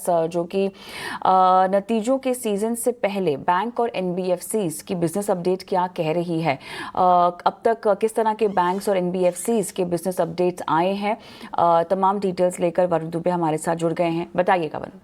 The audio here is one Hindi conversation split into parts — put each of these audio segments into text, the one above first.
जो कि नतीजों के सीजन से पहले बैंक और एनबीएफसीज की बिजनेस अपडेट क्या कह रही है, अब तक किस तरह के बैंक्स और एनबीएफसीज के बिजनेस अपडेट्स आए हैं, तमाम डिटेल्स लेकर वरुण दुबे हमारे साथ जुड़ गए हैं। बताइएगा वरुण।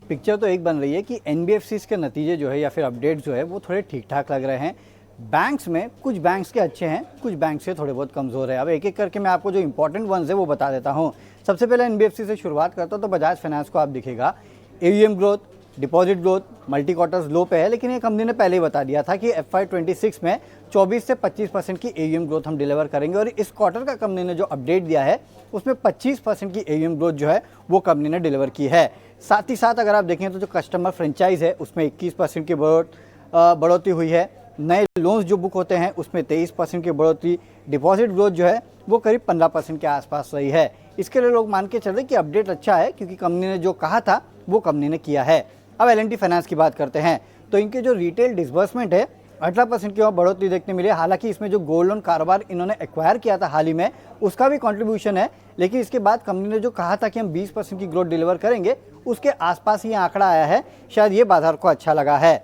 पिक्चर तो एक बन रही है कि एनबीएफसीज के नतीजे जो है या फिर अपडेट जो है वो थोड़े ठीक ठाक लग रहे हैं। बैंक्स में कुछ बैंक्स के अच्छे हैं, कुछ बैंक्स के थोड़े बहुत कमज़ोर है। अब एक एक करके मैं आपको जो इंपॉर्टेंट वंस है वो बता देता हूँ। सबसे पहले एनबीएफसी से शुरुआत करता हूँ तो बजाज फाइनेंस को आप दिखेगा AUM growth, deposit growth multi quarters low पे है, लेकिन ये कंपनी ने पहले ही बता दिया था कि FY26 में 24 से 25% की एयूएम ग्रोथ हम डिलीवर करेंगे और इस क्वार्टर का कंपनी ने जो अपडेट दिया है उसमें 25% की एयूएम ग्रोथ जो है वो कंपनी ने डिलीवर की है। साथ ही साथ अगर आप देखें तो जो कस्टमर फ्रेंचाइज है उसमें 21% की बढ़ोतरी हुई है। नए लोन्स जो बुक होते हैं उसमें 23% की बढ़ोतरी, डिपॉजिट ग्रोथ जो है वो करीब 15% के आसपास रही है। इसके लिए लोग मान के चल रहे कि अपडेट अच्छा है क्योंकि कंपनी ने जो कहा था वो कंपनी ने किया है। अब L&T फाइनेंस की बात करते हैं तो इनके जो रिटेल डिसबर्समेंट है 18% की और बढ़ोतरी देखने मिली है। हालांकि इसमें जो गोल्ड लोन कारोबार इन्होंने एक्वायर किया था हाल ही में उसका भी कंट्रीब्यूशन है, लेकिन इसके बाद कंपनी ने जो कहा था कि हम 20% की ग्रोथ डिलीवर करेंगे उसके आसपास ये आंकड़ा आया है। शायद ये बाजार को अच्छा लगा है।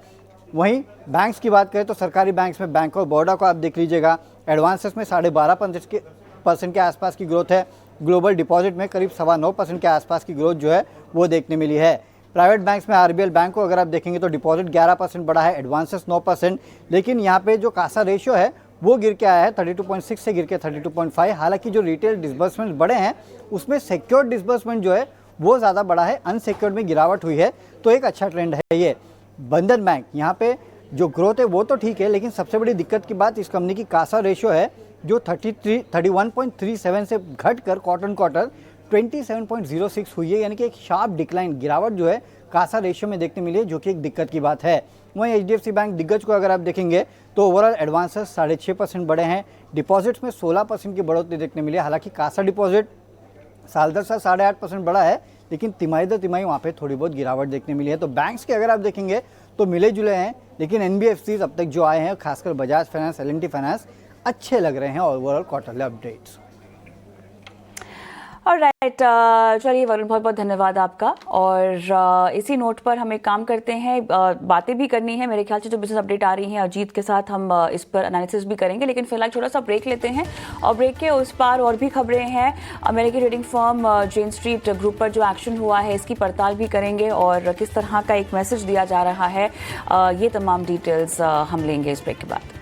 वहीं बैंक्स की बात करें तो सरकारी बैंक्स में बैंक ऑफ बड़ौदा को आप देख लीजिएगा, एडवांसेस में 12.5% के आसपास की ग्रोथ है। ग्लोबल डिपॉजिट में करीब 9.25% के आसपास की ग्रोथ जो है वो देखने मिली है। प्राइवेट बैंक्स में आरबीएल बैंक को अगर आप देखेंगे तो डिपॉजिट 11% बढ़ा है, एडवांसेस 9%, लेकिन यहाँ पे जो कासा रेशियो है वो गिर के आया है 32.6 से गिर के 32.5। हालांकि जो रिटेल डिसबर्समेंट बढ़े हैं उसमें सिक्योर्ड डिसबर्समेंट जो है वो ज़्यादा बढ़ा है, अनसिक्योर्ड में गिरावट हुई है, तो एक अच्छा ट्रेंड है ये। बंधन बैंक यहाँ पे जो ग्रोथ है वो तो ठीक है, लेकिन सबसे बड़ी दिक्कत की बात इस कंपनी की कासा रेशियो है जो 31.37 से घटकर क्वार्टर 27.06 हुई है, यानी कि एक शार्प डिक्लाइन गिरावट जो है कासा रेशियो में देखने मिली है, जो कि एक दिक्कत की बात है। वहीं एचडीएफसी बैंक दिग्गज को अगर आप देखेंगे तो ओवरऑल एडवांसेस 6.5% बढ़े हैं, डिपॉजिट्स में 16% की बढ़ोतरी देखने मिली है। हालांकि कासा डिपॉजिट साल दर साल 8.5% बढ़ा है, लेकिन तिमाही दर तिमाही वहाँ पे थोड़ी बहुत गिरावट देखने मिली है। तो बैंक्स के अगर आप देखेंगे तो मिले जुले हैं, लेकिन एनबीएफसीज अब तक जो आए हैं खासकर बजाज फाइनेंस, L&T फाइनेंस अच्छे लग रहे हैं ओवरऑल क्वार्टरली अपडेट्स। ऑलराइट, चलिए वरुण, बहुत बहुत धन्यवाद आपका। और इसी नोट पर हम एक काम करते हैं, बातें भी करनी है मेरे ख्याल से, जो बिजनेस अपडेट आ रही हैं अजीत के साथ हम इस पर एनालिसिस भी करेंगे, लेकिन फिलहाल छोटा सा ब्रेक लेते हैं और ब्रेक के उस पार और भी खबरें हैं। अमेरिकी ट्रेडिंग फर्म जेन स्ट्रीट ग्रुप पर जो एक्शन हुआ है इसकी पड़ताल भी करेंगे और किस तरह का एक मैसेज दिया जा रहा है, ये तमाम डिटेल्स हम लेंगे इस ब्रेक के बाद।